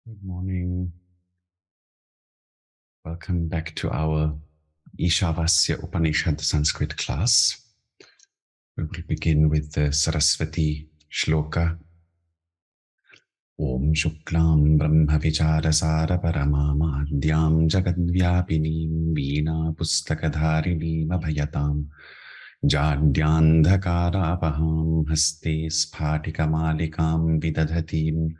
Good morning. Welcome back to our Ishavasya-Upanishad Sanskrit class. We will begin with the Saraswati Shloka. Om Shuklam Brahma Vichara Paramamadyam Jagadvyapinim Veena Pustakadharinim Abhayatam Jadyandhakarapaham Haste Sphatikamalikam Vidadhatim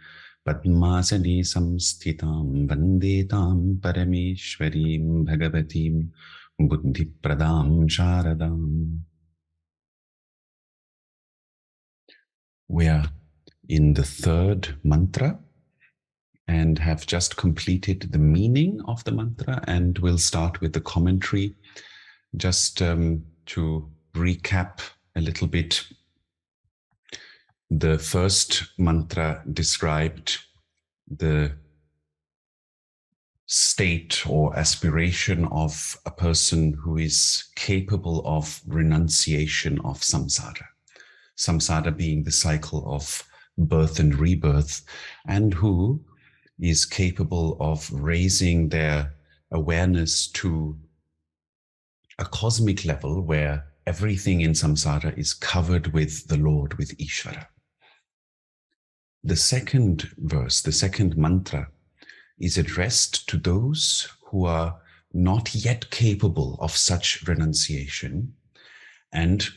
Padmasani Samsthitam Vandetam Parameshwarim Bhagavatim Buddhipradam Sharadam. We are in the third mantra and have just completed the meaning of the mantra, and we'll start with the commentary. Just to recap a little bit, the first mantra described the state or aspiration of a person who is capable of renunciation of samsara. Samsara being the cycle of birth and rebirth, and who is capable of raising their awareness to a cosmic level where everything in samsara is covered with the Lord, with Ishvara. The second verse, the second mantra, is addressed to those who are not yet capable of such renunciation, and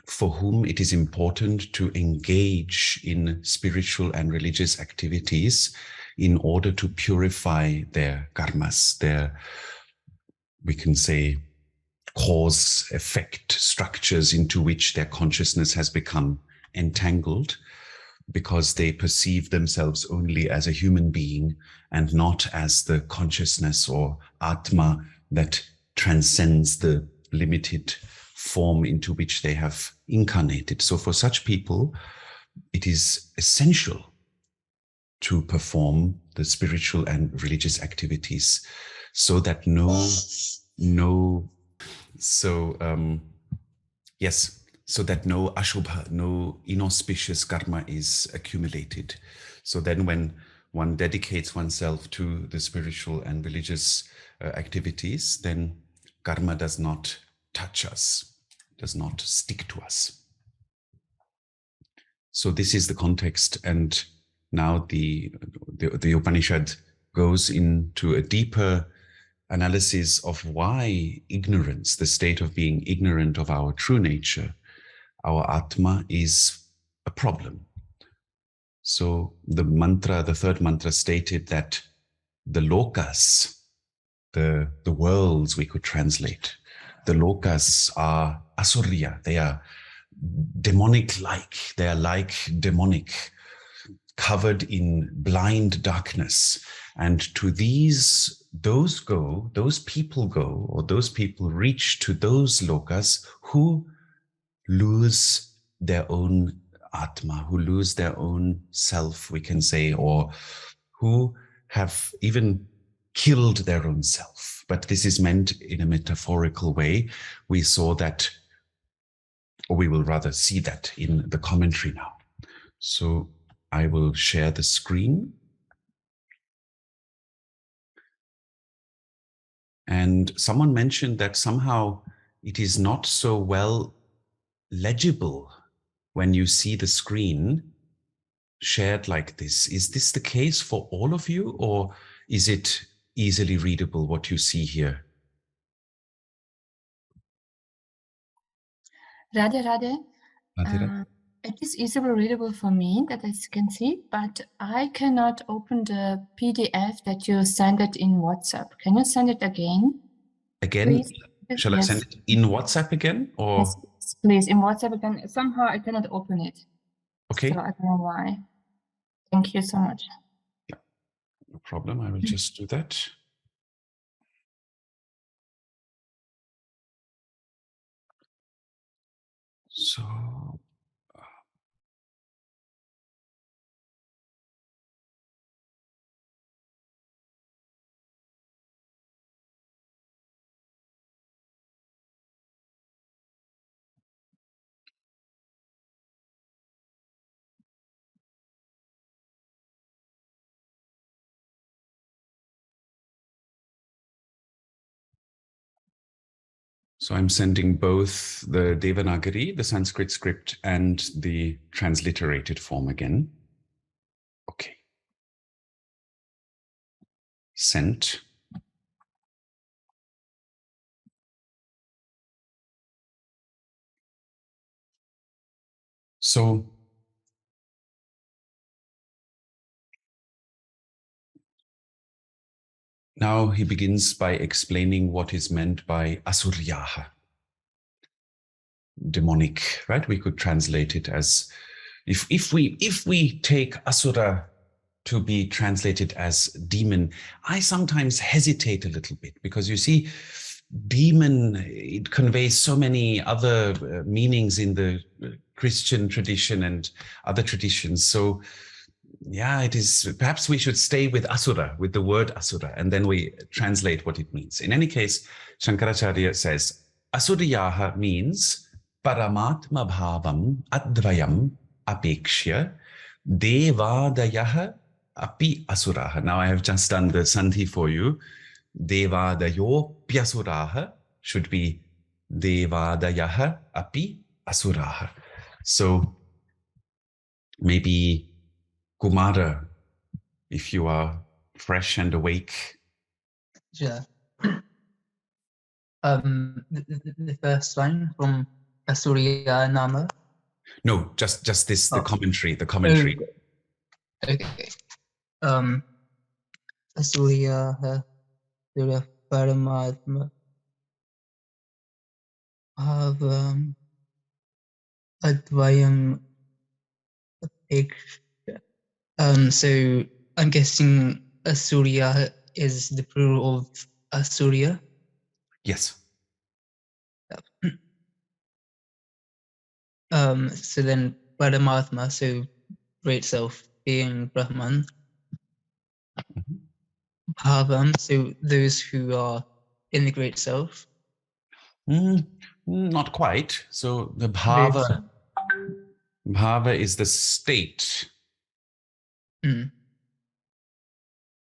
for whom it is important to engage in spiritual and religious activities in order to purify their karmas, their, we can say, cause-effect structures into which their consciousness has become entangled, because they perceive themselves only as a human being and not as the consciousness or Atma that transcends the limited form into which they have incarnated. So for such people, it is essential to perform the spiritual and religious activities so that so that no ashubha, no inauspicious karma is accumulated. So then when one dedicates oneself to the spiritual and religious activities, then karma does not touch us, does not stick to us. So this is the context, and now the Upanishad goes into a deeper analysis of why ignorance, the state of being ignorant of our true nature, our Atma, is a problem. So the mantra, the third mantra, stated that the lokas, the worlds we could translate, the lokas are asurya, they are demonic-like, they are like demonic, covered in blind darkness. And to those people reach to those lokas who lose their own Atma, who lose their own self, we can say, or who have even killed their own self. But this is meant in a metaphorical way. We saw that, or we will rather see that in the commentary now. So I will share the screen. And someone mentioned that somehow it is not so well legible when you see the screen shared like this. Is this the case for all of you, or is it easily readable what you see here? Radhe, Radhe. Radhe. It is easily readable for me, that I can see, but I cannot open the PDF that you sent it in WhatsApp. Can you send it again? Again, Please? shall Yes. I send it in WhatsApp again, or? Yes, please, in WhatsApp again. Somehow I cannot open it. Okay. So I don't know why. Thank you so much. Yeah, no problem. I will just do that. So So I'm sending both the Devanagari, the Sanskrit script, and the transliterated form again. Okay. Sent. So now he begins by explaining what is meant by asuryaha, demonic, right? We could translate it as, if we take asura to be translated as demon, I sometimes hesitate a little bit, because you see, demon, it conveys so many other meanings in the Christian tradition and other traditions. So yeah, it is, perhaps we should stay with asura, with the word asura, and then we translate what it means. In any case, Shankaracharya says, asuryaha means paramatma bhavam advayam apekshya devadayaha api asuraha. Now I have just done the sandhi for you. Devadayopyasuraha should be devadayaha api asuraha. So maybe Kumara, if you are fresh and awake. Sure. The first line from Asurya Nama. No, just this, the Oh. commentary, the Oh, commentary. okay. Asurya Surya Paramatma Bhavam Advayam Apeksha. So I'm guessing Asurya is the plural of Asurya. Yes. So then Paramatma, so great self, being Brahman. Mhm. Bhavam, so those who are in the great self. Not quite. So the Those, bhava is the state.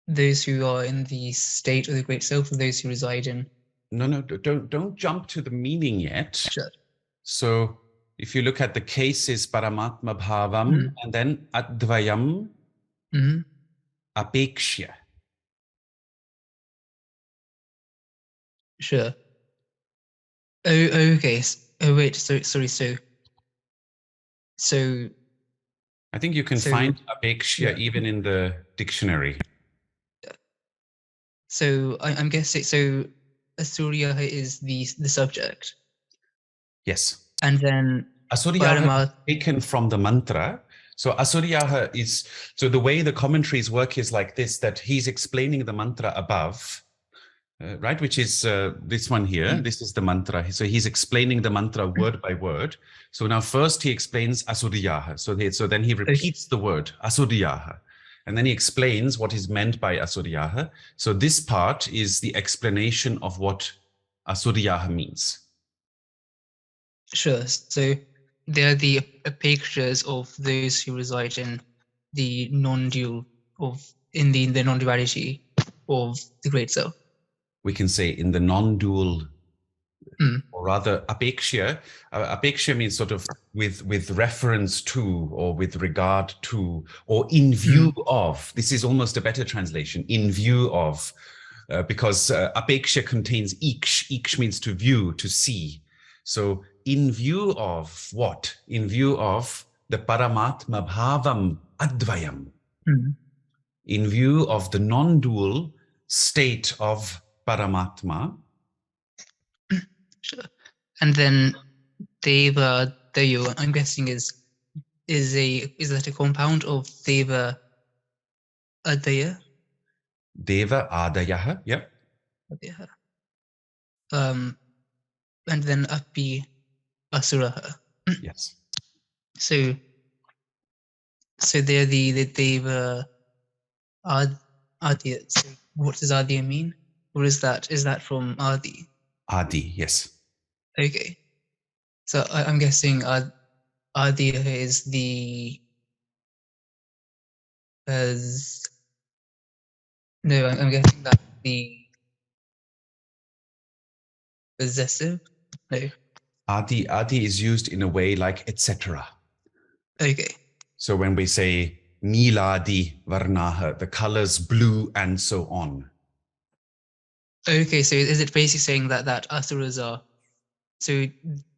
Those who are in the state of the great self, or those who reside in. No, don't jump to the meaning yet. Sure. So if you look at the cases, paramatma bhavam, and then advayam apekshya. Sure. Oh, okay. Oh, wait. Sorry. So I think you can find apekshya even in the dictionary. So I'm guessing. So Asurya is the subject. Yes. And then Asuryaha is taken from the mantra. So Asuryaha is, so the way the commentaries work is like this, that he's explaining the mantra above, right? Which is this one here. This is the mantra. So he's explaining the mantra word by word. So now first he explains Asuryaha. So then he repeats the word Asuryaha. And then he explains what is meant by Asuryaha. So this part is the explanation of what Asuryaha means. Sure. So they're the apekshas of those who reside in the non-dual in the non-duality of the great self. We can say in the non-dual, or rather apekshya. Apekshya means sort of with reference to, or with regard to, or in view of. This is almost a better translation, in view of, because apekshya contains iksh. Iksh means to view, to see. So in view of what? In view of the paramatma bhavam advayam. In view of the non-dual state of paramatma. Sure. And then Deva Dayo, I'm guessing is that a compound of Deva Adaya? Deva Adayaha, yep. Adaya. And then Api Asuraha. Yes. So they're the Deva Adya. So what does Adya mean? Or is that from Adi? Adi, yes. Okay. So I'm guessing Adya is I'm guessing that the possessive. No. Adi is used in a way like etc. Okay. So when we say niladi varnaha, the colors blue and so on. Okay, so is it basically saying that asuras are so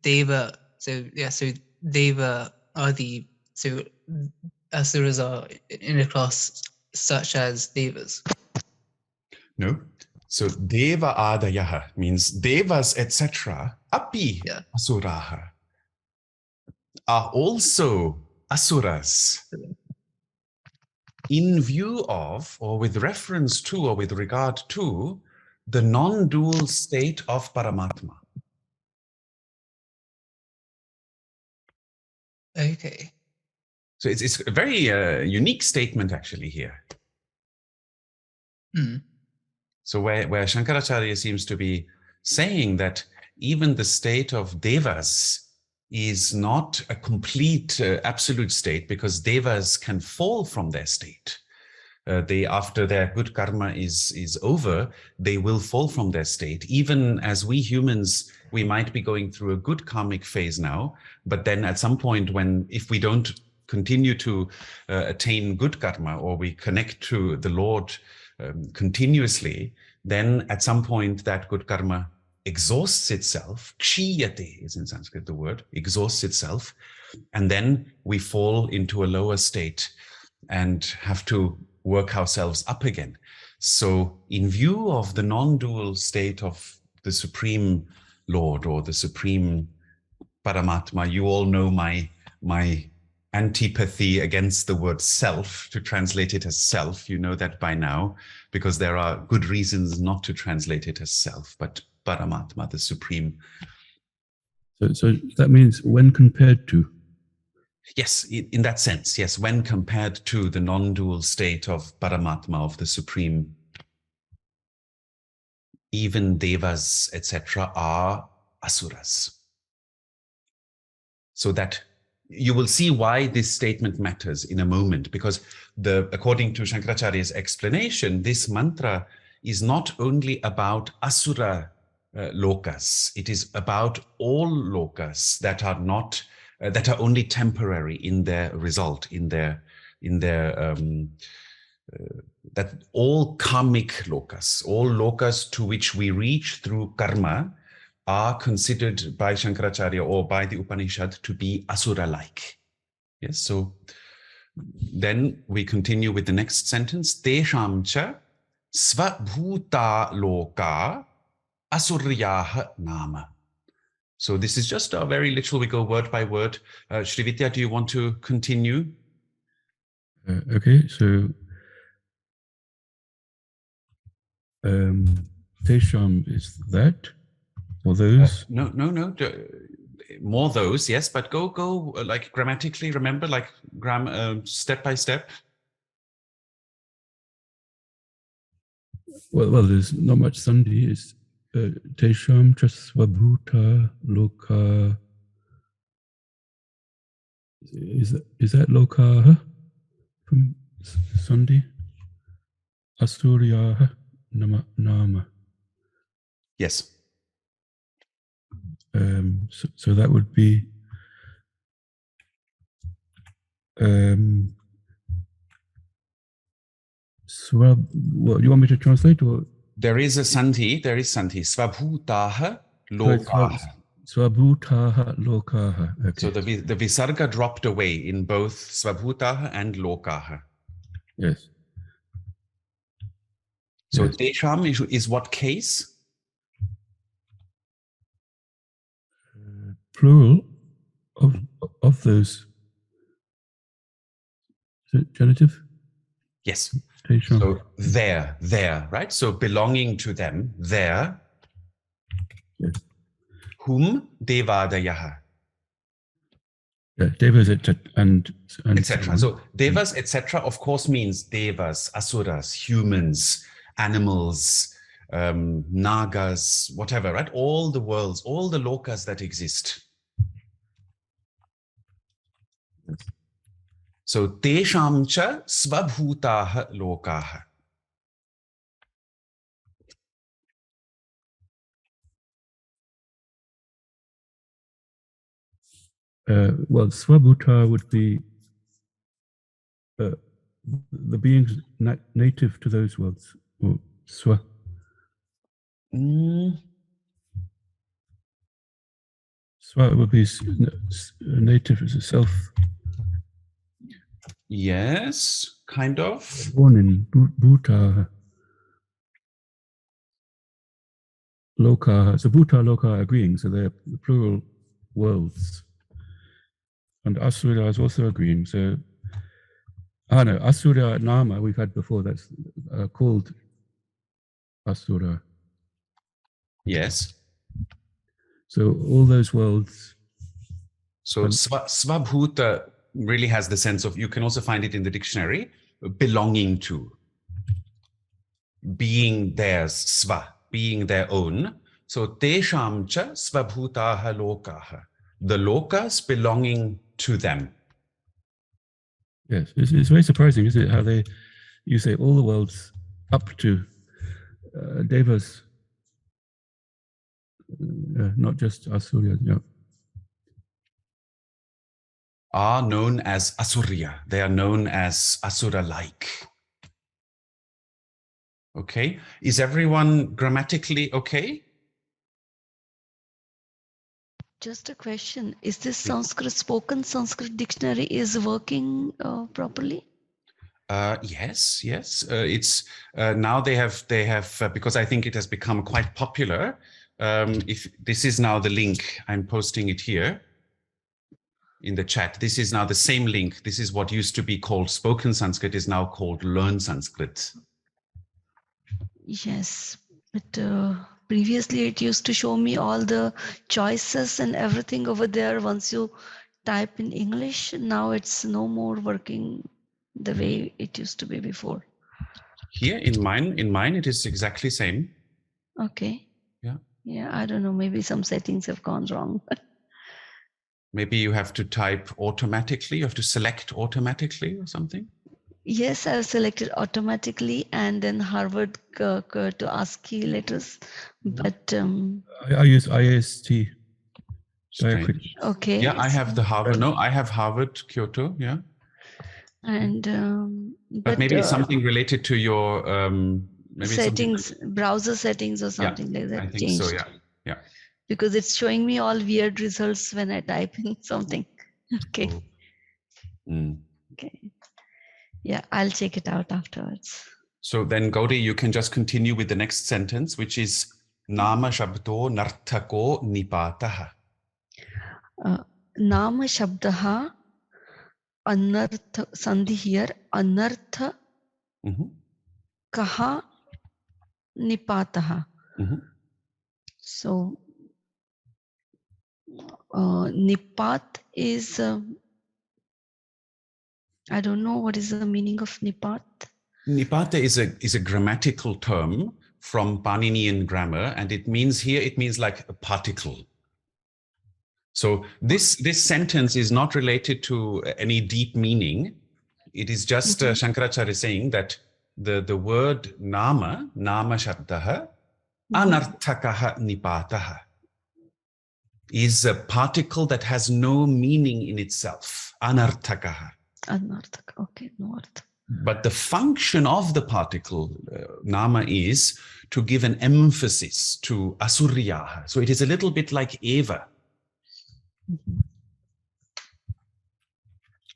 deva? So yeah, so deva are so asuras are in a class such as devas. No. So deva adayaha means devas etc. Api Yeah. asuraha are also asuras in view of, or with reference to, or with regard to the non-dual state of Paramatma. Okay. So it's a very unique statement actually here. Hmm. So where Shankaracharya seems to be saying that even the state of devas is not a complete absolute state, because devas can fall from their state. They, after their good karma is over, they will fall from their state. Even as we humans, we might be going through a good karmic phase now, but then at some point if we don't continue to attain good karma, or we connect to the Lord continuously, then at some point that good karma exhausts itself. Kshiyate is in Sanskrit the word, exhausts itself. And then we fall into a lower state and have to work ourselves up again. So in view of the non-dual state of the Supreme Lord, or the Supreme Paramatma, you all know my antipathy against the word self, to translate it as self. You know that by now, because there are good reasons not to translate it as self, but Paramatma, the Supreme. So that means when compared to? Yes, in that sense, yes, when compared to the non-dual state of Paramatma, of the Supreme, even devas, etc., are asuras. So that you will see why this statement matters in a moment, because according to Shankaracharya's explanation, this mantra is not only about asura lokas, it is about all lokas that are not that are only temporary in their result, in their that all karmic lokas, all lokas to which we reach through karma, are considered by Shankaracharya or by the Upanishad to be asura-like. Yes, so then we continue with the next sentence. Tesham cha svabhuta loka asuryaha nama. So this is just very literal. We go word by word. Srividya, do you want to continue? Okay, so Tesham is that, or those? No. More those, yes, but go like grammatically. Remember, like step by step. Well, there's not much Sandhi. It's Tesham Chasvabhuta Loka. Is that Loka from Sandhi? Asuryaha Nama. Yes. So that would be Swab. Well, you want me to translate, or There is sandhi. Svabhutaha lokaha. Swabhutaha Lokaha. Okay. So the visarga dropped away in both svabhutaha and lokaha. Yes. So Yes. tesham is what case? Plural of those. Is it genitive? Yes. Tesham. So there, right? So belonging to them, there. Yes. Whom devadayaha. Yeah, devas and Etc. So devas, etc., of course, means devas, asuras, humans, animals, nagas, whatever, right? All the worlds, all the lokas that exist. So tesham cha svabhutaha lokaha. Well, Swabhuta would be the beings native to those worlds. Or Swa. Swa would be native as a self. Yes, kind of. Born in Bhuta Loka. So Bhuta Loka are agreeing, so they're the plural worlds. And Asura is also agreeing. So, no, Asura Nama we've had before, that's called Asura. Yes. So all those worlds. So Svabhuta really has the sense of, you can also find it in the dictionary, belonging to, being theirs, sva, being their own. So tesham cha svabhutaha lokaha, the lokas belonging to them. Yes, it's very surprising, isn't it, how you say all the worlds up to devas, not just Asura. Yeah. Are known as asurya. They are known as asura-like. Okay. Is everyone grammatically okay? Just a question. Is this Sanskrit, spoken Sanskrit dictionary is working properly? Yes. It's now they have because I think it has become quite popular. If this is now the link, I'm posting it here in the chat. This is now the same link. This is what used to be called spoken Sanskrit is now called learn Sanskrit. Yes, but previously it used to show me all the choices and everything over there once you type in English. Now it's no more working the way it used to be before. Here in mine, it is exactly same. Okay. Yeah. Yeah, I don't know. Maybe some settings have gone wrong. Maybe you have to type automatically. You have to select automatically or something. Yes, I've selected automatically and then Harvard to ASCII letters, but I use IST. Strange. okay. Yeah, I have the Harvard. No, I have Harvard Kyoto. Yeah. And but maybe it's something related to your maybe settings, browser settings or something like that. I think changed. so. Yeah. Because it's showing me all weird results when I type in something. Okay. Okay. Yeah, I'll check it out afterwards. So then, Gauri, you can just continue with the next sentence, which is Nama Shabdo Narthako Nipataha. Nama Shabdaha Anartha Sandhi here, Anartha Kaha Nipataha. So Nipat is I don't know what is the meaning of Nipat. Nipata is a grammatical term from Paninian grammar, and it means like a particle. So this sentence is not related to any deep meaning. It is just Shankaracharya saying that the word nama shabdaha anarthakaha nipataha is a particle that has no meaning in itself. Anarthakaha. Anarthaka. Okay, no artha. But the function of the particle, nama, is to give an emphasis to asuryaha. So it is a little bit like eva.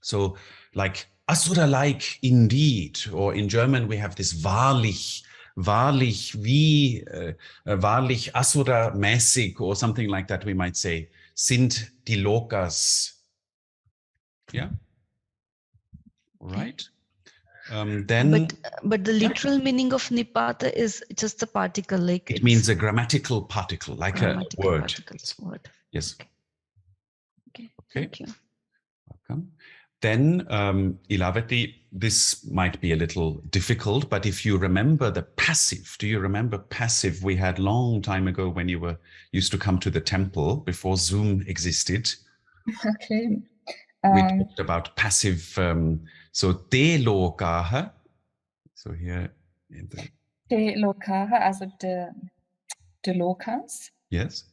So like asura-like indeed, or in German we have this wahrlich wie, wahrlich asura-mäßig, or something like that we might say, sind die Lokas. Yeah? All right. Then, but the literal meaning of nipata is just a particle, like it means a grammatical particle, like a word. Yes. Okay. Thank you. Welcome. Then, Ilavati, this might be a little difficult, but if you remember the passive, do you remember passive we had long time ago when you used to come to the temple before Zoom existed? Okay. We talked about passive. So te lokaha. So here. Te lokaha, also the Lokas. Yes.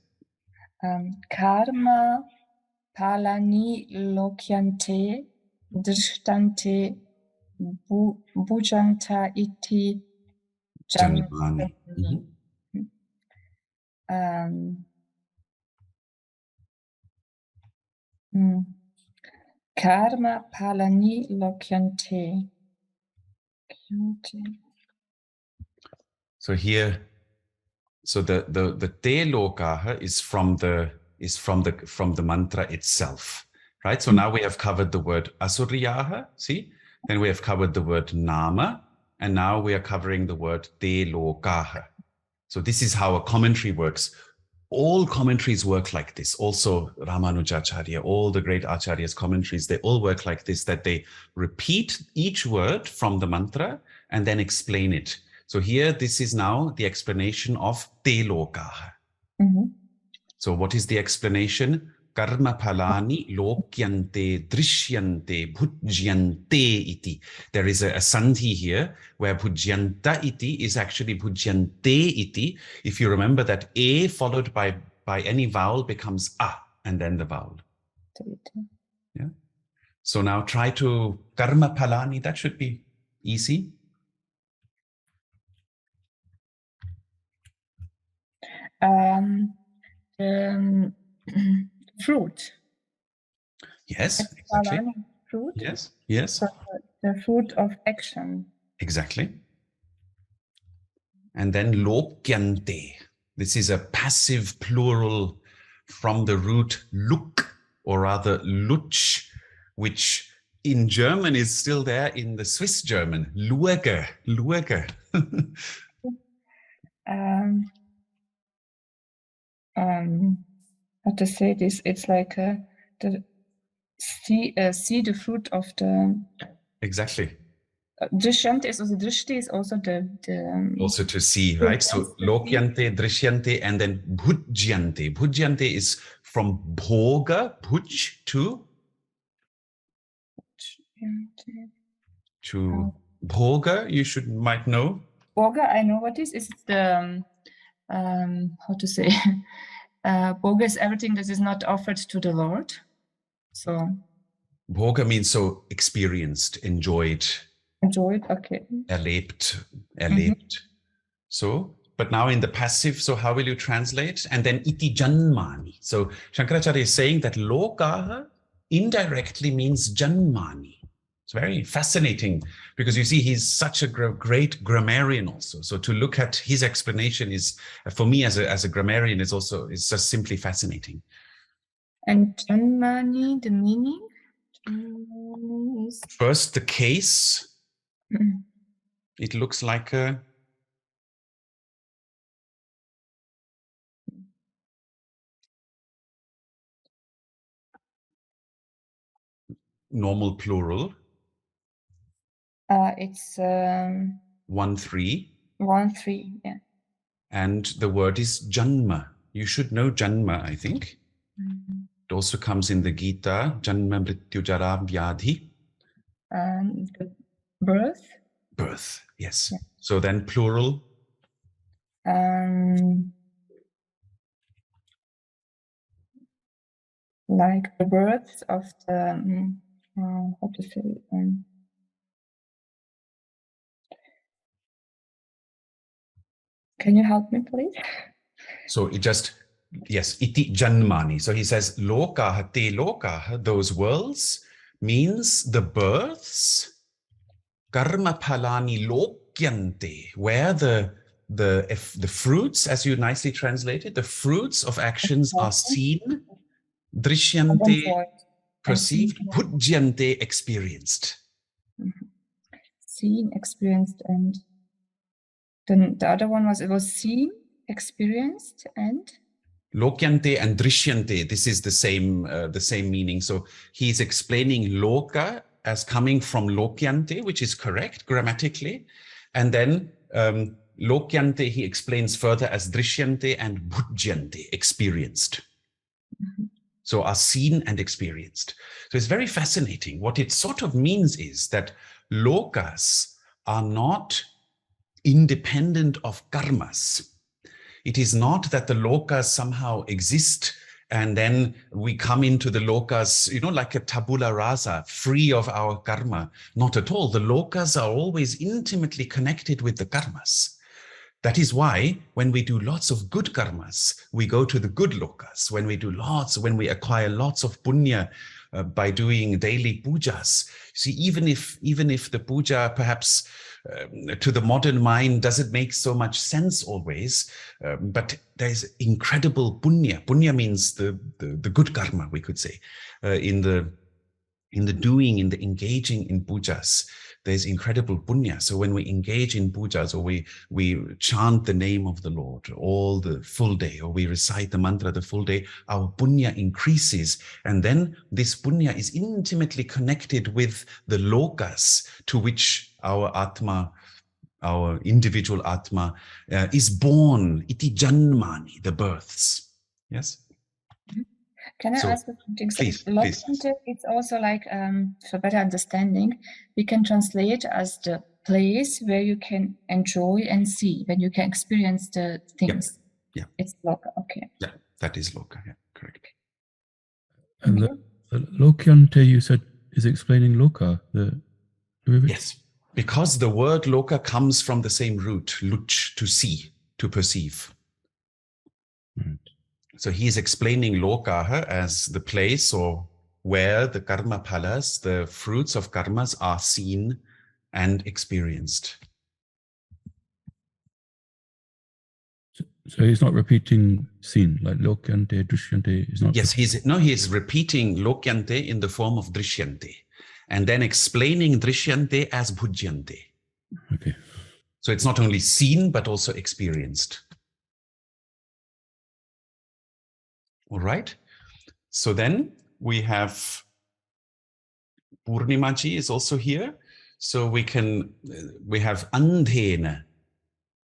Karma palani lokyante drishtante bhujanta iti Janmani. Karma palani lokyante. So here, so the te lokaha is from the mantra itself, right? So now we have covered the word asuriyaha, see? Then we have covered the word nama, and now we are covering the word te lokaha. So this is how a commentary works. All commentaries work like this. Also Ramanujacharya, all the great acharyas' commentaries, they all work like this, that they repeat each word from the mantra and then explain it. So here, this is now the explanation of te lokaha. So what is the explanation? Karma phalani lokyante drishyante bhujyante iti. There is a sandhi here where bhujyanta iti is actually bhujyante iti. If you remember that a followed by any vowel becomes a and then the vowel. Yeah. So now try to karma phalani. That should be easy. Fruit. Yes, exactly. Fruit. Yes, yes. So the fruit of action. Exactly. And then lokyante. This is a passive plural from the root luk, or rather lutsch, which in German is still there in the Swiss German. Luege, luege. How to say this? It's like see the fruit of the. Exactly. Drishyante is also drishti is also the Also to see, right? So lokyante, drishyante, and then bhujyante. Bhujyante is from bhoga, bhuj, to bhoga. You might know. Bhoga, I know what is. Is the how to say? Bhoga is everything that is not offered to the Lord. So Bhoga means so experienced, enjoyed. Enjoyed, okay. Erlebt. So, but now in the passive, so how will you translate? And then iti janmani. So Shankaracharya is saying that lokaha indirectly means janmani. It's very fascinating because you see he's such a great grammarian also. So to look at his explanation is, for me as a grammarian, is just simply fascinating. And janmani, the meaning? First, the case. It looks like a normal plural. It's 1-3. 1-3, yeah. And the word is janma. You should know janma, I think. It also comes in the Gita, janma mrityu jara vyadhi. The birth. Birth, yes. Yeah. So then plural. Like the birth of the, how to say, can you help me, please? So it just, yes, iti janmani. So he says, lokaha te lokaha, those worlds, means the births, karma phalani lokyante, where the fruits, as you nicely translated, the fruits of actions are seen, drishyante, perceived, bhujyante, experienced. Seen, experienced, and then the other one was seen, experienced, and lokyante and drishyante. This is the same meaning. So he's explaining loka as coming from lokyante, which is correct grammatically, and then lokyante he explains further as drishyante and bhujyante, experienced. So are seen and experienced. So it's very fascinating. What it sort of means is that lokas are not independent of karmas. It is not that the lokas somehow exist and then we come into the lokas, like a tabula rasa, free of our karma. Not at all. The lokas are always intimately connected with the karmas. That is why when we do lots of good karmas, we go to the good lokas. When we acquire lots of punya by doing daily pujas. See, even if the puja perhaps to the modern mind doesn't make so much sense always, but there's incredible punya. Punya means the good karma, we could say, in the engaging in pujas. There's incredible punya. So when we engage in pujas, or we chant the name of the Lord all the full day, or we recite the mantra the full day, our punya increases. And then this punya is intimately connected with the lokas to which our atma, our individual atma, is born. Iti janmani, the births. Yes? Can I ask something? Please. Lokyante, it's also like, for better understanding, we can translate as the place where you can enjoy and see, when you can experience the things. Yeah. It's loka, okay. Yeah, that is loka, yeah, correct. And the lokyante, you said, is explaining loka, the derivative? Yes, because the word loka comes from the same root, luch, to see, to perceive. Right. So he is explaining loka as the place or where the karma phalas, the fruits of karmas, are seen and experienced. So he's not repeating seen, like lokyante, drishyante is not. Yes, he is repeating lokyante in the form of drishyante, and then explaining drishyante as bhujyante. Okay. So it's not only seen, but also experienced. All right. So then we have Purnimaji is also here. So we have andhena,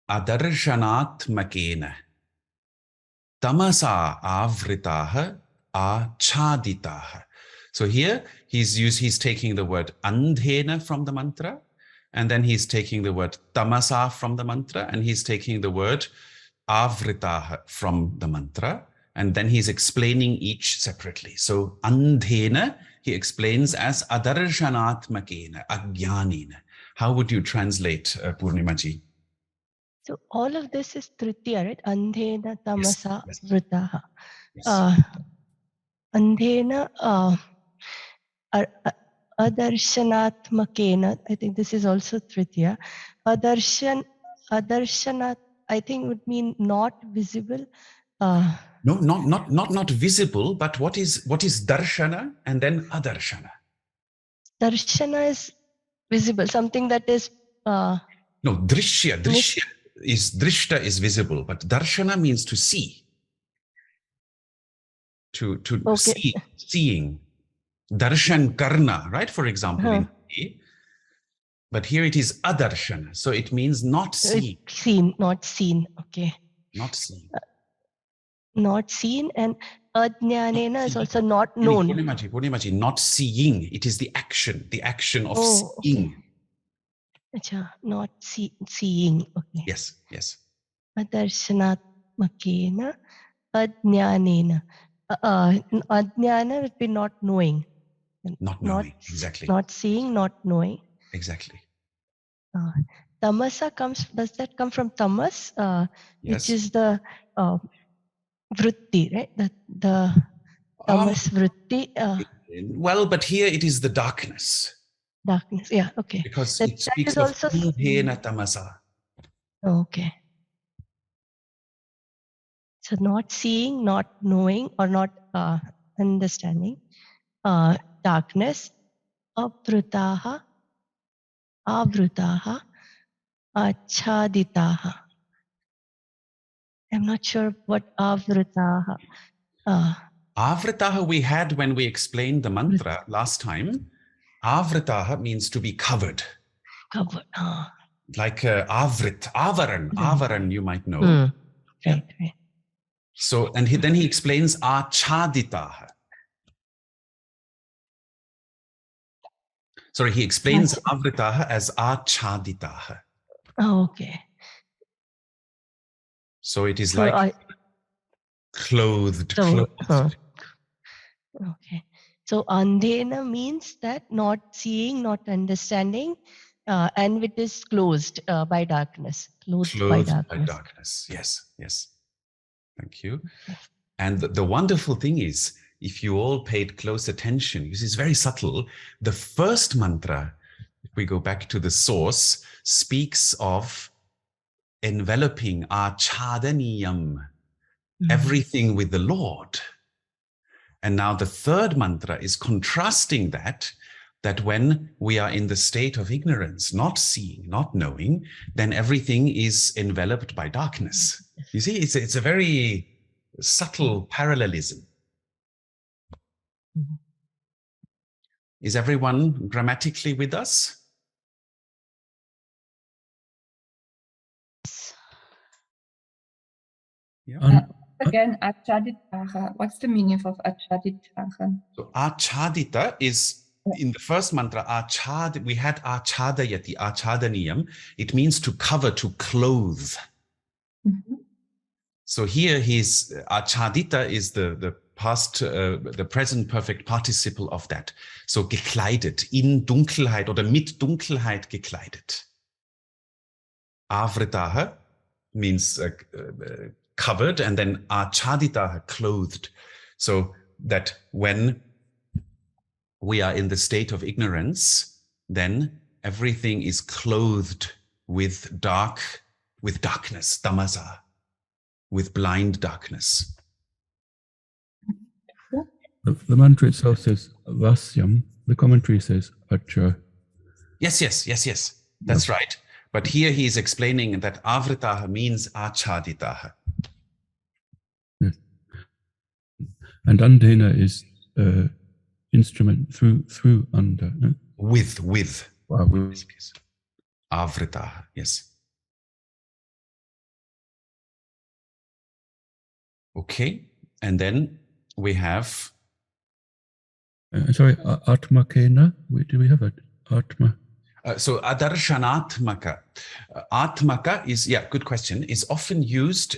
adarshanatmakena, tamasa avritaha, achaditaha. So here he's taking the word andhena from the mantra, and then he's taking the word tamasa from the mantra, and he's taking the word avritaha from the mantra, and then he's explaining each separately. So andhena, he explains as adarshanatmakena, ajnanena. How would you translate, Purnimaji? So all of this is tritiya, right? Andhena tamasa Yes. vritaha. Yes. Andhena adarshanaatmakena. I think this is also tritiya. Adarshanat, I think would mean not visible. No, not visible, but what is darshana and then adarshana? Darshana is visible, something that is No, drishya is drishta is visible, but darshana means to see. To okay. seeing. Darshan karna, right? For example, in Hindi. But here it is adarshana, so it means not seen. Seen, not seen. Okay. Not seen. Not seen, and ajnanena is also not known. Purnimaji, not seeing. It is the action of seeing. Okay. Achha, not seeing. Okay. Yes. Adarshanaatmakena ajnanena. Ajnana would be not knowing. Not knowing, exactly. Not seeing, not knowing. Exactly. Tamasa does that come from tamas? Yes. Which is the vritti, right? The tamas vritti. Well, but here it is the darkness. Darkness, yeah, okay. Because it speaks of andhena tamasa. Okay. So not seeing, not knowing, or not understanding. Darkness. Avrutaha, achaditaha. I'm not sure what avrutaha. Avritaha we had when we explained the mantra last time. Avritaha means to be covered. Covered. Like avaran you might know. Right. So, and then he explains achaditaha. Sorry, he explains avritaha as achaditaha. Oh, okay. So it is like Clothed, So, clothed. okay. So andhena means that not seeing, not understanding, and it is closed by darkness, clothed by Clothed by darkness. darkness. Yes, yes. Thank you. Okay. And the wonderful thing is, if you all paid close attention, because it's very subtle, the first mantra, if we go back to the source, speaks of enveloping achadaniyam, everything with the Lord. And now the third mantra is contrasting that when we are in the state of ignorance, not seeing, not knowing, then everything is enveloped by darkness. You see, it's a very subtle parallelism. Mhm. Is everyone grammatically with us? Yeah. Again, achaditaha. What's the meaning of achaditaha? So achadita is in the first mantra, achad, we had achadayati, achadaniyam. It means to cover, to clothe. Mhm. So here his achadita is the past, the present perfect participle of that. So gekleidet, in Dunkelheit oder mit Dunkelheit gekleidet. Avritaha means covered, and then achaditaha, clothed. So that when we are in the state of ignorance, then everything is clothed with darkness, tamasa, with blind darkness. The mantra itself says vasyam. The commentary says acha. Yes. That's right. But here he is explaining that avritaha means achaditaha. Yes. And andhena is instrument through under. No? With. Wow. Avritaha, yes. Okay, and then we have. Sorry, atmakena. Do we have it? Atma. So adarshanatmaka. Atmaka is, good question, is often used,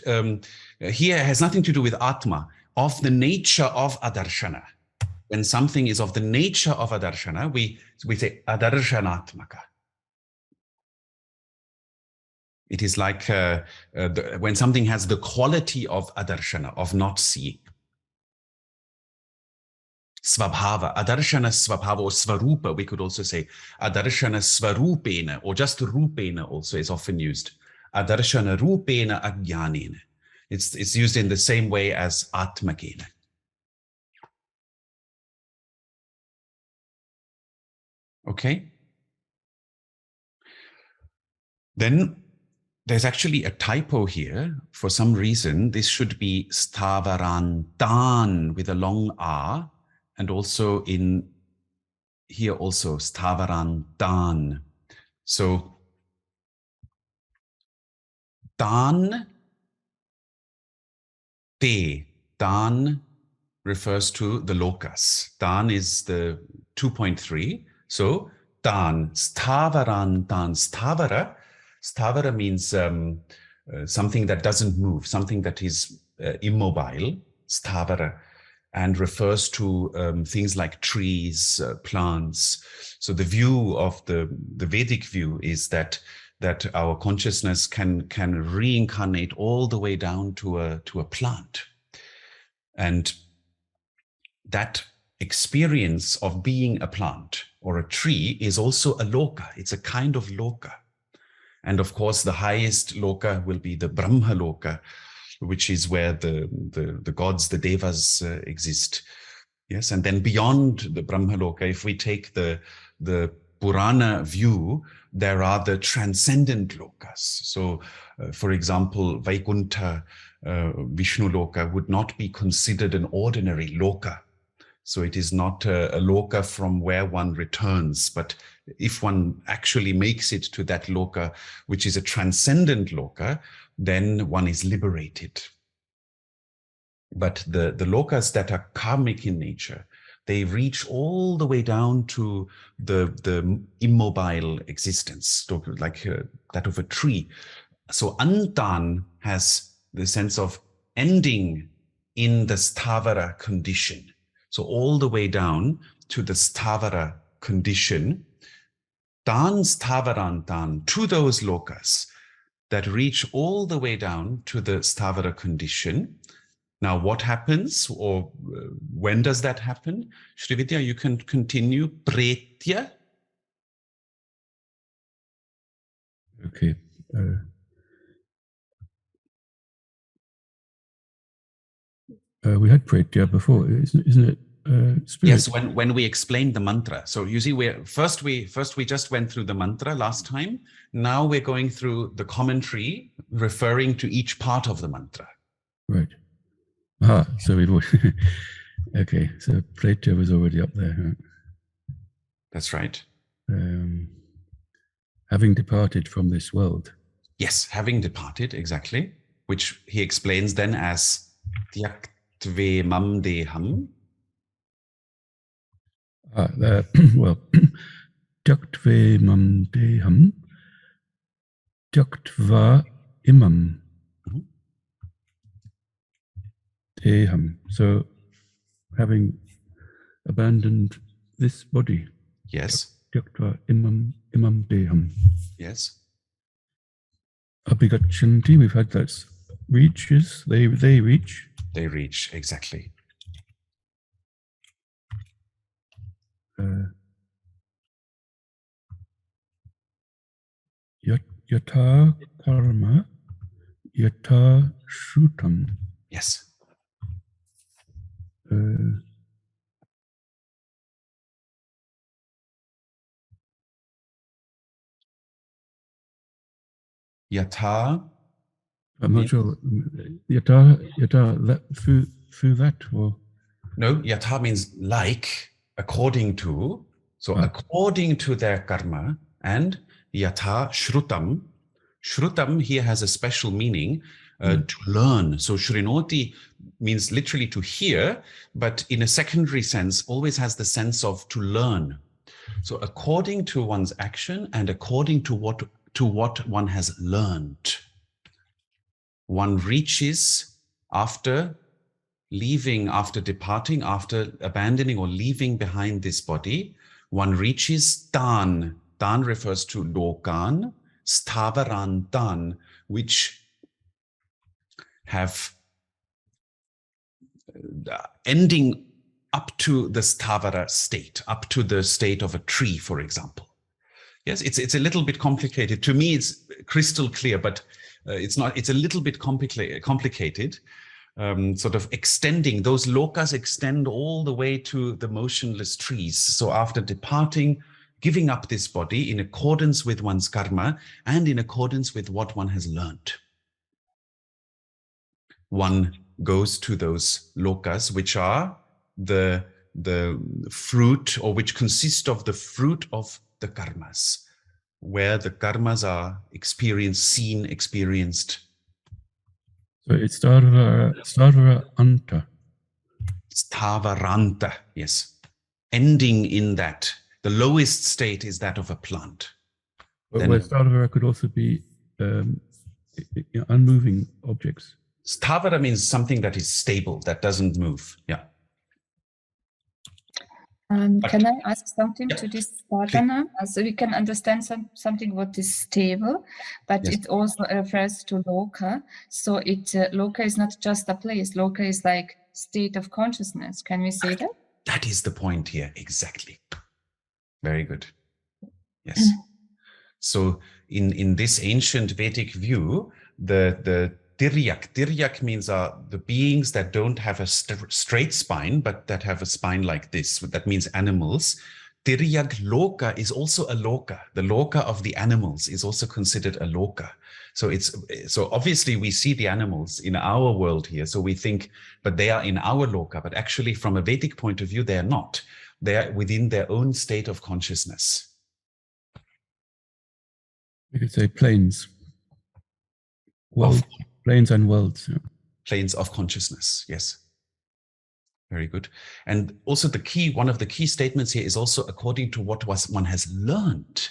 here has nothing to do with atma, of the nature of adarshana. When something is of the nature of adarshana, we say adarshanatmaka. It is like when something has the quality of adarshana, of not seeing. Svabhava, adarshana svabhava, or svarupa, we could also say adarshana svarupena, or just rupena also is often used. Adarshana rupena ajnanena. It's used in the same way as atmakena. Okay. Then there's actually a typo here. For some reason, this should be stavarantan with a long R, and also in here also stavarantan. So tan, te, tan refers to the lokas. Tan is the 2.3. So tan, stavarantan, stavara. Stavara means something that doesn't move, something that is immobile, stavara, and refers to things like trees, plants. So the view of the Vedic view is that our consciousness can reincarnate all the way down to a plant. And that experience of being a plant or a tree is also a loka. It's a kind of loka. And of course, the highest loka will be the Brahma loka, which is where the gods, the devas exist. Yes, and then beyond the Brahma loka, if we take the Purana view, there are the transcendent lokas. So, for example, Vaikuntha, Vishnu loka would not be considered an ordinary loka. So it is not a loka from where one returns, but if one actually makes it to that loka, which is a transcendent loka, then one is liberated. But the lokas that are karmic in nature, they reach all the way down to the immobile existence, like that of a tree. So antan has the sense of ending in the Stavara condition. So all the way down to the Stavara condition, Tan Stavarantan, to those lokas that reach all the way down to the Stavara condition. Now, what happens, or when does that happen? Srividya, you can continue. Pretya. Okay. We had Pratya before, isn't it? Spirit? Yes, when we explained the mantra. So you see, first we just went through the mantra last time. Now we're going through the commentary referring to each part of the mantra. Right. Ah, so we've okay. So Pratya was already up there. Huh? That's right. Having departed from this world. Yes, having departed, exactly. Which he explains then as Tyaktve mam deham. Well, Tyaktve mam deham, Tyaktva imam deham. So, having abandoned this body. Yes. Tyaktva imam deham. Yes. Abhigachanti, we've had that. Reaches, they reach. They reach, exactly. Yata karma, yata shrutam. Yes. Yata. I'm not sure. Yata, that through that, or no, yata means like, according to. So according to their karma, and yata shrutam. Shrutam here has a special meaning, to learn. So shrinoti means literally to hear, but in a secondary sense, always has the sense of to learn. So according to one's action and according to what one has learned, one reaches after leaving, after departing, after abandoning or leaving behind this body, one reaches tan. Tan refers to lokan, stavarantan, which have ending up to the stavara state, up to the state of a tree, for example. Yes, it's a little bit complicated. To me, it's crystal clear, but it's not. It's a little bit complicated. Sort of extending, those lokas extend all the way to the motionless trees. So after departing, giving up this body in accordance with one's karma and in accordance with what one has learned, one goes to those lokas, which are the fruit, or which consist of the fruit of the karmas, where the karmas are seen, experienced. So it's Stavara Anta. Stavaranta, yes. Ending in that. The lowest state is that of a plant. But where Stavara could also be unmoving objects. Stavara means something that is stable, that doesn't move. Yeah. Can I ask something to this sadhana? So we can understand something what is stable, but it also refers to loka. So loka is not just a place. Loka is like state of consciousness. Can we say that? That is the point here. Exactly. Very good. Yes. So in this ancient Vedic view, the Tiryak means the beings that don't have a straight spine, but that have a spine like this. That means animals. Tiryak loka is also a loka. The loka of the animals is also considered a loka. So obviously we see the animals in our world here. So we think, but they are in our loka. But actually, from a Vedic point of view, they are not. They are within their own state of consciousness. We could say planes. Planes and worlds. Yeah. Planes of consciousness, yes. Very good. And also one of the key statements here is also according to what one has learned.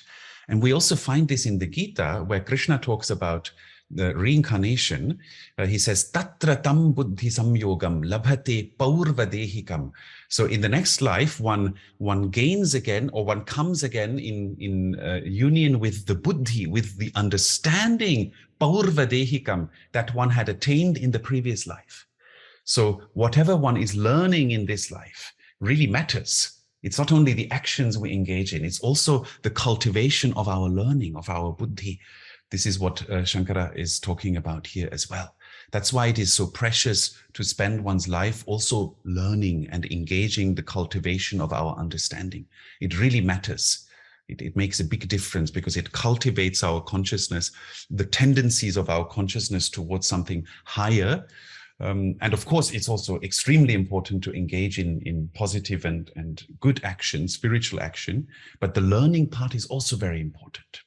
And we also find this in the Gita, where Krishna talks about the reincarnation, he says, Tatra tam buddhi samyogam labhate paurvadehikam. So in the next life, one gains again, or one comes again in union with the buddhi, with the understanding, paurvadehikam, that one had attained in the previous life. So whatever one is learning in this life really matters. It's not only the actions we engage in, it's also the cultivation of our learning, of our buddhi. This is what Shankara is talking about here as well. That's why it is so precious to spend one's life also learning and engaging the cultivation of our understanding. It really matters. It makes a big difference because it cultivates our consciousness, the tendencies of our consciousness towards something higher. And of course, it's also extremely important to engage in positive and good action, spiritual action, but the learning part is also very important.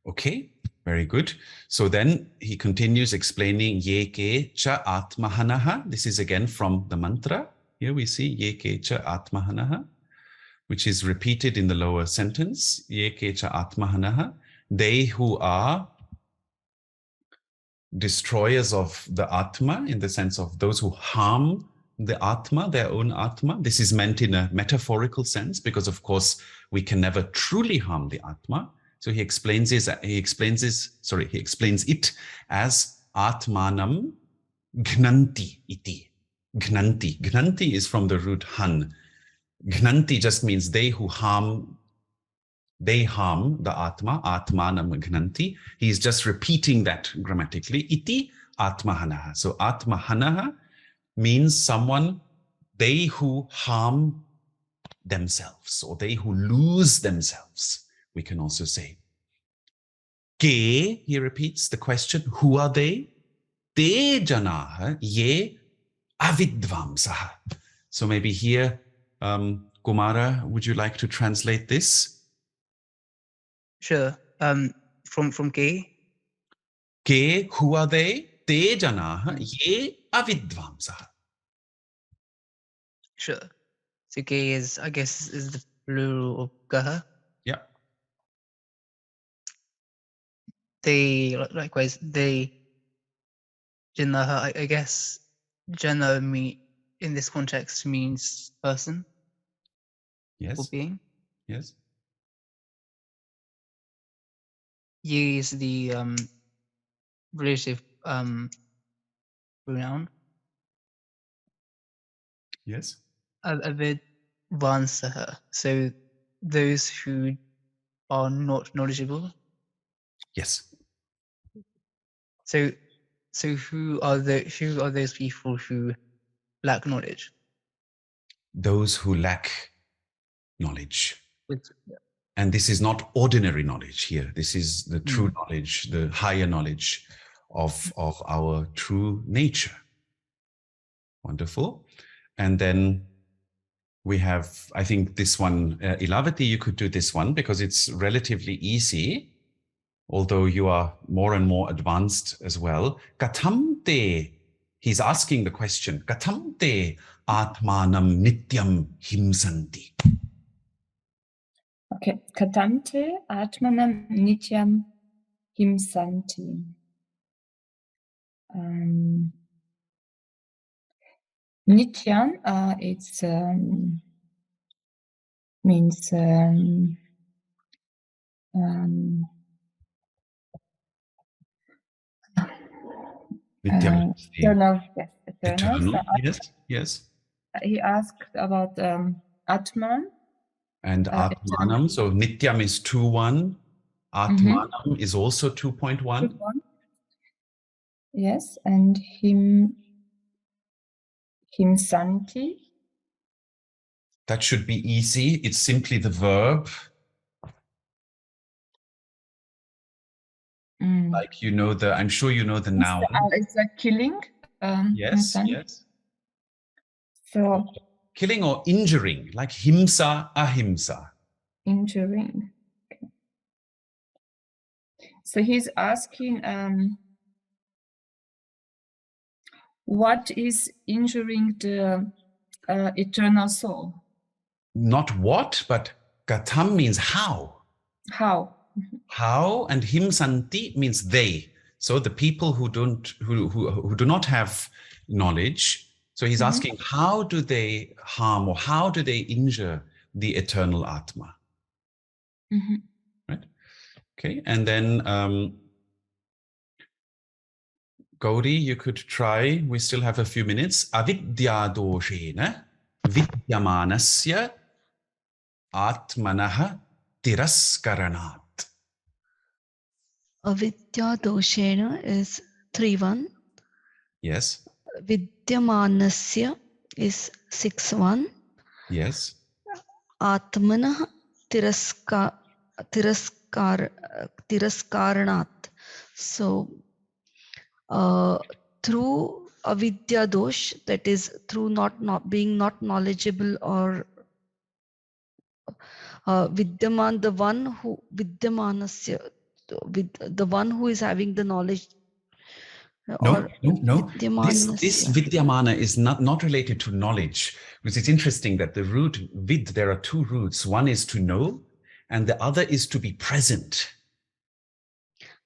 Okay, very good. So then he continues explaining Yeke cha atmahanaha. This is again from the mantra. Here we see Yeke cha atmahanaha, which is repeated in the lower sentence. Yeke cha atmahanaha. They who are destroyers of the Atma, in the sense of those who harm the Atma, their own Atma. This is meant in a metaphorical sense, because of course we can never truly harm the Atma. So he explains it as Atmanam gnanti iti. Gnanti. Gnanti is from the root han. Gnanti just means they who harm. They harm the Atma, Atmanam gnanti. He is just repeating that grammatically. Iti Atmahanaha. So Atmahanaha means someone, they who harm themselves, or they who lose themselves, we can also say. Ke, he repeats the question, who are they? Te janaha ye avidvamsaha. So maybe here, Kumara, would you like to translate this? Sure. From K. Ke, who are they? Te janaha ye avidvamsaha. Sure. So K is, I guess, is the plural of gaha. Yeah. They, likewise, they, janaha, I guess, jana in this context means person or Yes. being. Yes. Ye is the relative pronoun. Yes. Avidvansaha. So those who are not knowledgeable. Yes. So who are those people who lack knowledge? Those who lack knowledge. Which, And this is not ordinary knowledge here. This is the true knowledge, the higher knowledge of our true nature. Wonderful. And then we have, I think this one, Ilavati, you could do this one because it's relatively easy, although you are more and more advanced as well. Katamte, he's asking the question, Katamte atmanam nityam himsanti. Okay, Kadante Atmanam Nityam Himsanti. Nityam, it's means Nityam is the eternal. Yes, eternal. eternal. So Yes, yes. he asked about Atman. And Atmanam, so Nityam is 2-1. Atmanam is also 2.1. Yes, and Himsanti. That should be easy. It's simply the verb. Like you know I'm sure you know the noun. It's a killing. Yes, Himsanti. yes. So killing or injuring, like himsa, ahimsa. Injuring. Okay. So he's asking, what is injuring the eternal soul? Not what, but gatam means how. How? How, and himsanti means they. So the people who do not have knowledge. So he's asking, how do they harm or how do they injure the eternal Atma? Right? Okay, and then Gauri, you could try. We still have a few minutes. Avidya doshena vidyamanasya atmanaha tiraskarana. Avidya doshena is 3-1. Yes. Vidyamanasya is 6-1. Yes. Atmanah tiraskaranaat. So through avidya dosh, that is through not being not knowledgeable, or vidyaman, the one who vidyamanasya, the one who is having the knowledge. No. This Vidyamanasya. vidyamana is not related to knowledge, because it's interesting that the root vid, there are two roots. One is to know, and the other is to be present.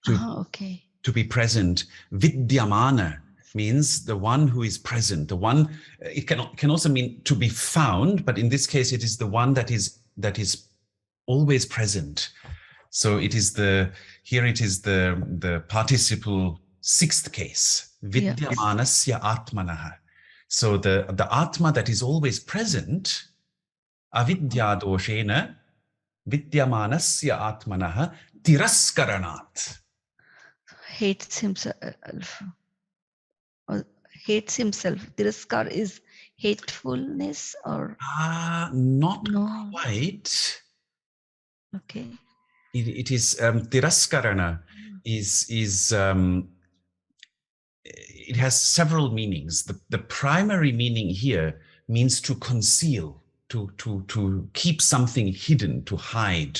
Okay. To be present. Vidyamana means the one who is present. The one, it can also mean to be found, but in this case, it is the one that is always present. So it is here it is the participle 6th case. Vidyamanasya atmanaha. So the Atma that is always present, avidya doshena vidyamanasya atmanaha tiraskaranaat. Hates himself. Hates himself. Tiraskar is hatefulness, or not no? Quite. Okay. It is tiraskarana is it has several meanings. The primary meaning here means to conceal, to keep something hidden, to hide.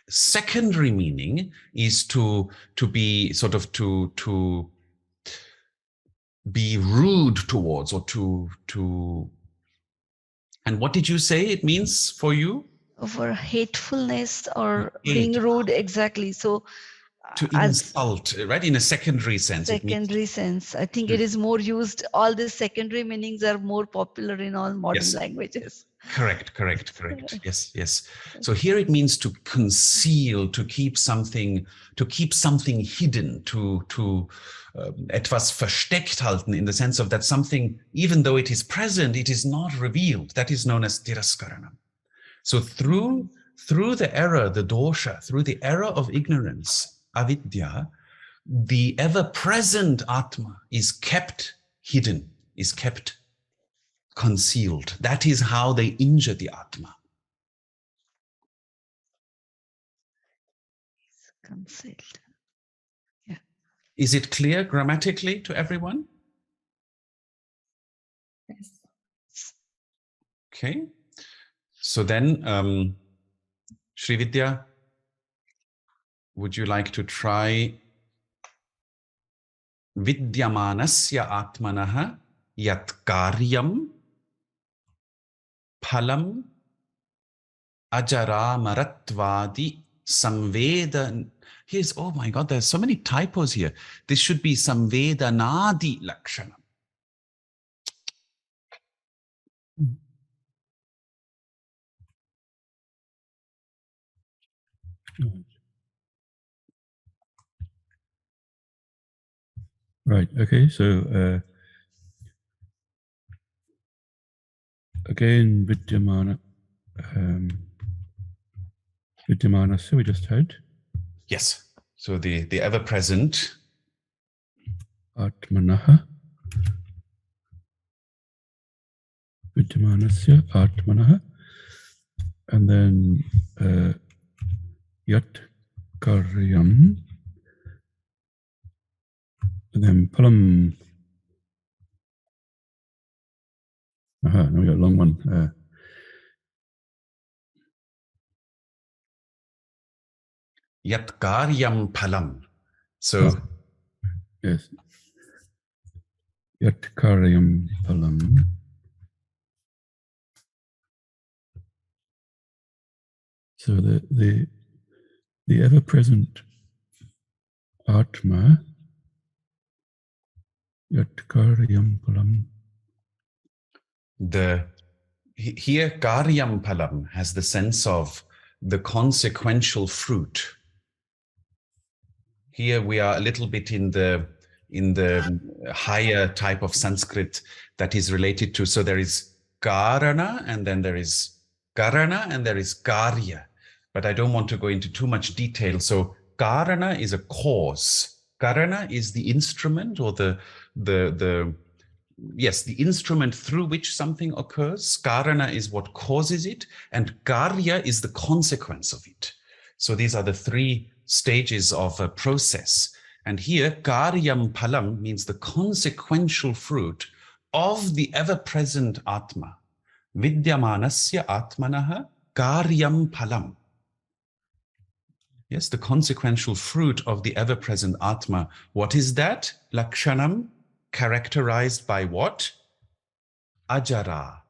Secondary meaning is to be sort of to be rude towards, or to. And what did you say it means for you? For hatefulness or being rude, exactly. So to insult, right? In a secondary sense. Secondary sense. I think it is more used. All the secondary meanings are more popular in all modern languages. Correct. Yes. So here it means to conceal, to keep something hidden, to etwas versteckt halten, in the sense of that something, even though it is present, it is not revealed. That is known as tiraskarana. So through the error, the dosha, through the error of ignorance, avidya, the ever-present Atma is kept hidden, is kept concealed. That is how they injure the Atma. Concealed. Yeah. Is it clear grammatically to everyone? Yes. Okay. So then, Srividya, would you like to try Vidyamanasya Atmanaha Yat Karyam Phalam Ajara Maratvadi Samvedan. Here's, oh my God, there's so many typos here. This should be Samvedanadi Lakshanam. Right. Okay. So again, Vidyamanasya we just had. Yes. So the ever-present Atmanaha. Vidyamanasya Atmanaha. And then Yat Karyam. And then Palam. Now we got a long one. Yat Karyam Phalam. So yes. Yat Karyam Phalam. So the the ever-present Atma, yat karyam palam. Here karyam palam has the sense of the consequential fruit. Here we are a little bit in the higher type of Sanskrit that is related to, so there is karana and then there is karana and there is karya, but I don't want to go into too much detail. So karana is a cause, karana is the instrument or the instrument through which something occurs. Karana is what causes it, and karya is the consequence of it. So these are the three stages of a process. And here, karyam palam means the consequential fruit of the ever-present Atma. Vidyamanasya Atmanaha karyam palam. Yes, the consequential fruit of the ever-present Atma. What is that? Lakshanam, characterized by what? Ajara,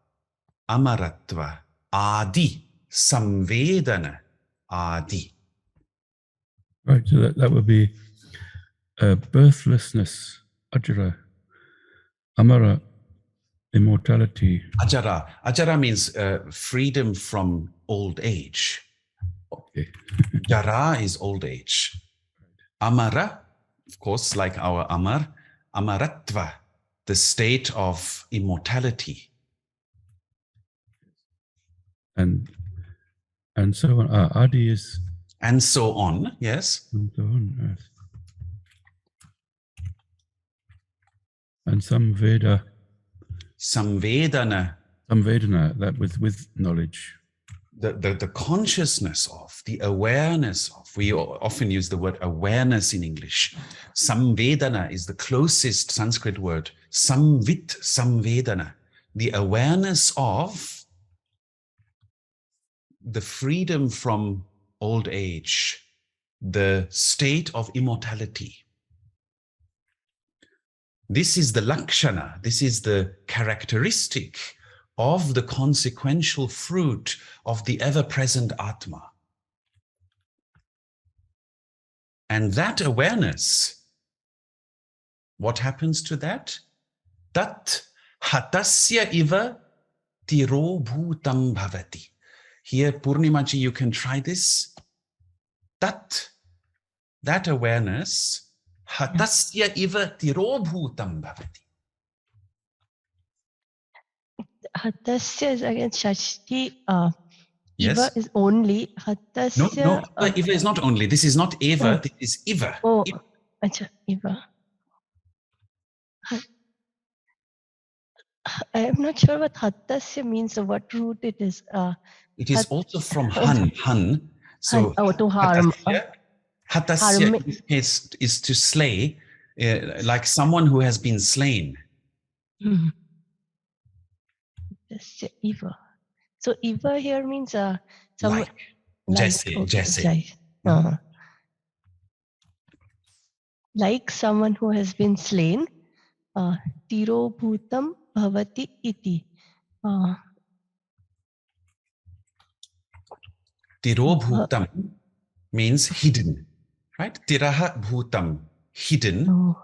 amaratva, adi, samvedana, adi. Right, so that would be birthlessness, ajara, amara, immortality. Ajara. Ajara means freedom from old age. Okay. Jara is old age. Amara, of course, like our Amar, amaratva, the state of immortality. And so on. Adi is. And so on, yes. And so on, yes. And samvedana, that with knowledge. The consciousness of, the awareness of. We often use the word awareness in English. Samvedana is the closest Sanskrit word. Samvit, samvedana. The awareness of the freedom from old age, the state of immortality. This is the lakshana, this is the characteristic of the consequential fruit of the ever-present Atma. And that awareness, what happens to that? Tat hatasya iva tiro bhutam bhavati. Here, Purnimaji, you can try this. That awareness, hatasya iva tiro bhutam bhavati. Hatasya is again Shashti. Yes. Iva is only. Hatasya. No, Iva is not only. This is not Eva, this is Iva. Oh, acha, Iva. I am not sure what Hatasya means or what root it is. It is also from Han. So to harm. Hatasya is to slay, like someone who has been slain. Hatasya, Iva. So Iva here means some Like. Jesse. Like someone who has been slain. Tiro bhutam bhavati iti. Tiro bhutam means hidden, right? Tiraha bhutam, hidden.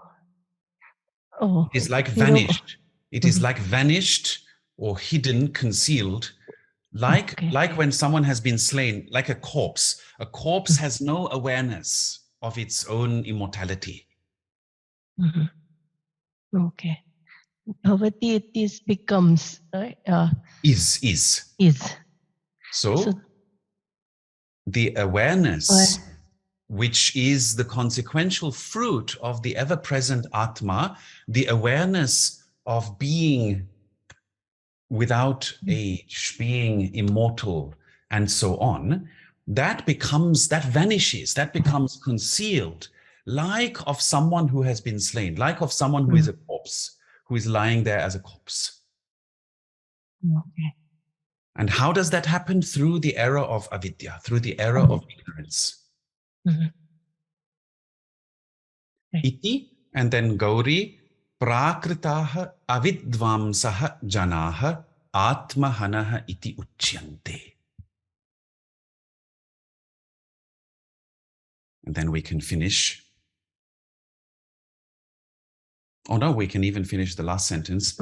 It's like vanished. It is like vanished or hidden, concealed. Like when someone has been slain, like a corpse. A corpse has no awareness of its own immortality. Okay. Bhavati, it is becomes. Is. So the awareness, which is the consequential fruit of the ever-present Atma, the awareness of being without age, being immortal, and so on, that vanishes, that becomes concealed, like of someone who has been slain, like of someone who is a corpse, who is lying there as a corpse. Okay. And how does that happen? Through the error of avidya, through the error of ignorance. Iti, and then Gauri, prakritaha avidvamsaha janaha atmahanaha iti uchyante. And then we can finish. Oh no, we can even finish the last sentence.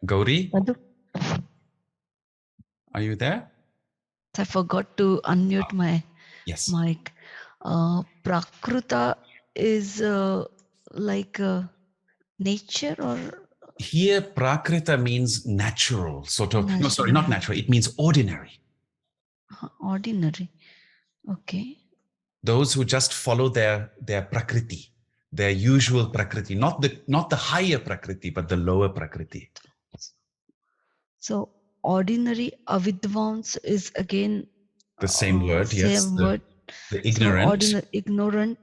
Gauri, Madhu? are you there? I forgot to unmute my Yes. mic. Prakruta is like nature or Here, prakrita means natural, sort of. No, sorry, not natural. It means ordinary. ordinary. Okay. Those who just follow their prakriti, their usual prakriti, not the higher prakriti, but the lower prakriti. So ordinary avidvans is again The same word, yes. Same word. The ignorant So ignorant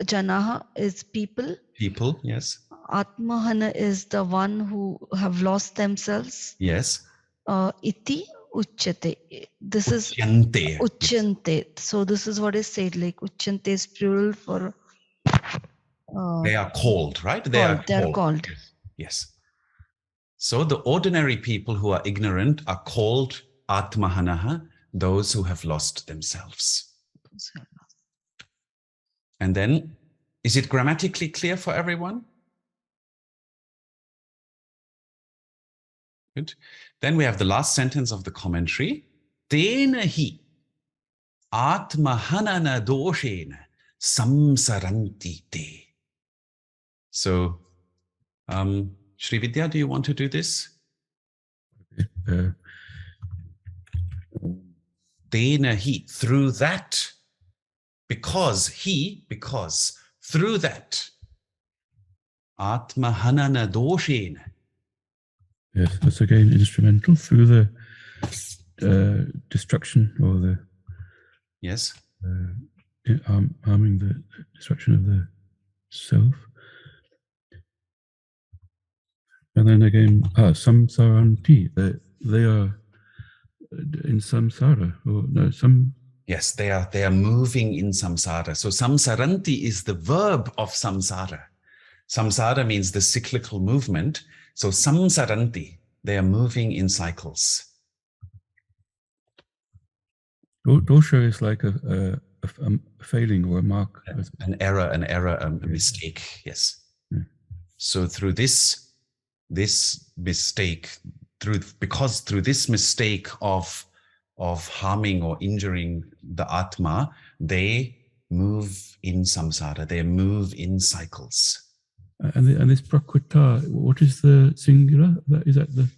janaha is people. people, yes. Atmahana is the one who have lost themselves. Yes. Iti uchyate. This is Uchyante. uchyante. So this is what is said, like uchyante is plural for They are called, right? They are called. Yes. So the ordinary people who are ignorant are called Atmahanaha, those who have lost themselves. And then, is it grammatically clear for everyone? Good. Then we have the last sentence of the commentary. Tena hi atmahanana doshena samsaranti te. So, Sri Vidya, do you want to do this? Tena hi, through that, because through that, atmahanana doshena. Yes, that's again instrumental through the destruction or the Yes. harming the destruction of the self. And then again, samsaranti, they are in samsara, or no, some. Yes, they are moving in samsara. So samsaranti is the verb of samsara. Samsara means the cyclical movement. So samsaranti, they are moving in cycles. Dosha is like a failing or a mark. An error, a mistake, yes. Yeah. So through this mistake, because through this mistake of harming or injuring the Atma, they move in samsara, they move in cycles. And this prakrita, what is the singular? Is that the?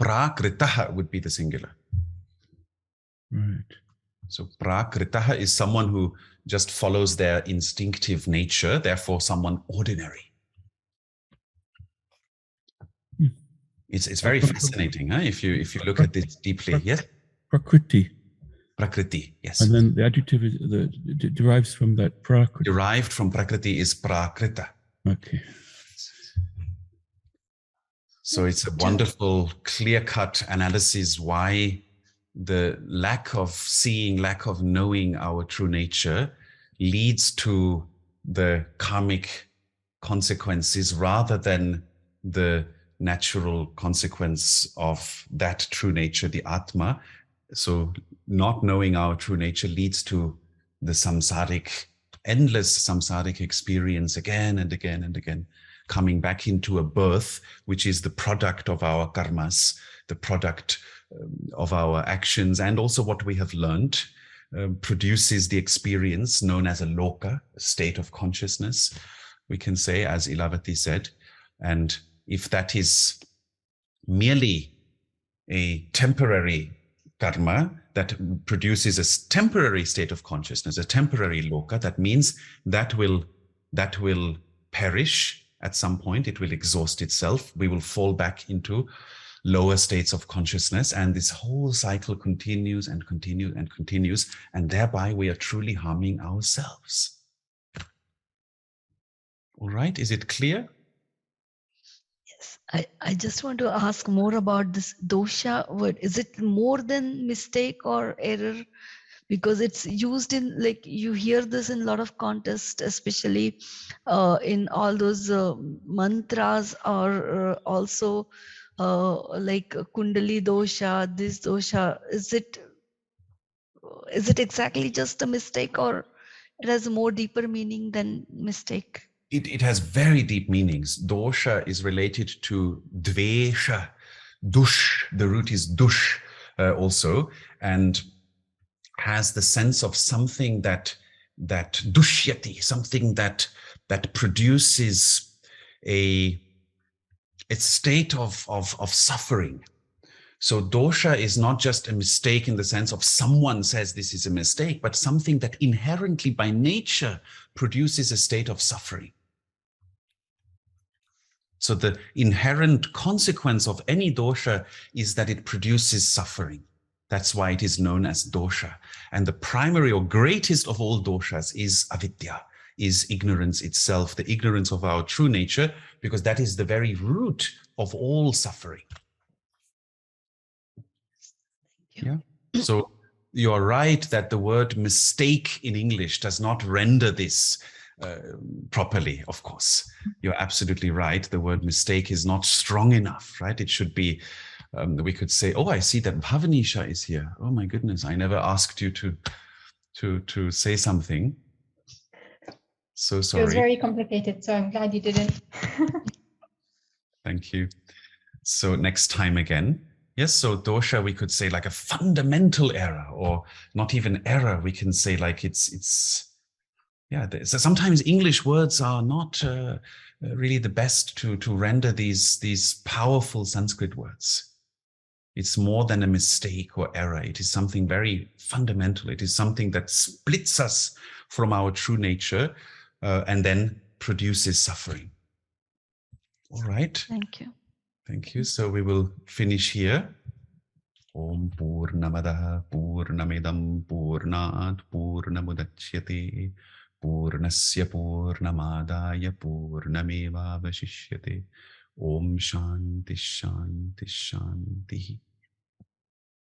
Prakritaha would be the singular. Right. So prakritaha is someone who just follows their instinctive nature, therefore someone ordinary. It's very fascinating, huh? If you look at this deeply. Yes? Prakriti. Prakriti, yes. And then the adjective is derives from that prakriti. Derived from prakriti is prakrita. Okay. So it's a wonderful, clear-cut analysis why the lack of seeing, lack of knowing our true nature leads to the karmic consequences rather than the natural consequence of that true nature, the Atma. So not knowing our true nature leads to the endless samsaric experience again and again and again, coming back into a birth, which is the product of our karmas, the product of our actions, and also what we have learned, produces the experience known as a loka, a state of consciousness, we can say, as Ilavati said. And if that is merely a temporary karma that produces a temporary state of consciousness, a temporary loka, that means that will perish at some point. It will exhaust itself. We will fall back into lower states of consciousness, and this whole cycle continues and continues and continues, and thereby we are truly harming ourselves. All right, is it clear? Yes, I just want to ask more about this dosha word. Is it more than mistake or error? Because it's used in, like, you hear this in a lot of contests, especially in all those mantras, or also like kundali dosha, this dosha. Is it exactly just a mistake, or It has more deeper meaning than mistake. It has very deep meanings. Dosha is related to dvesha, dush. The root is dush also, and has the sense of something that dushyati, something that produces a state of suffering. So dosha is not just a mistake in the sense of someone says this is a mistake, but something that inherently by nature produces a state of suffering. So the inherent consequence of any dosha is that it produces suffering. That's why it is known as dosha. And the primary or greatest of all doshas is avidya, is ignorance itself, the ignorance of our true nature, because that is the very root of all suffering. Yeah. So you are right that the word mistake in English does not render this properly, of course. You're absolutely right. The word mistake is not strong enough, right? It should be, we could say, oh, I see that Bhavanisha is here. Oh my goodness, I never asked you to say something. So sorry. It was very complicated, so I'm glad you didn't. Thank you. So next time again. Yes, so dosha, we could say like a fundamental error, or not even error. We can say like yeah, so sometimes English words are not really the best to render these powerful Sanskrit words. It's more than a mistake or error. It is something very fundamental. It is something that splits us from our true nature and then produces suffering. All right. Thank you. Thank you. So we will finish here. Om Purnamadaha Purnamidam Purnat Purnamudachyate Purnasya Purnamadaya Purnameva Vashishyate. Om Shanti Shanti Shanti.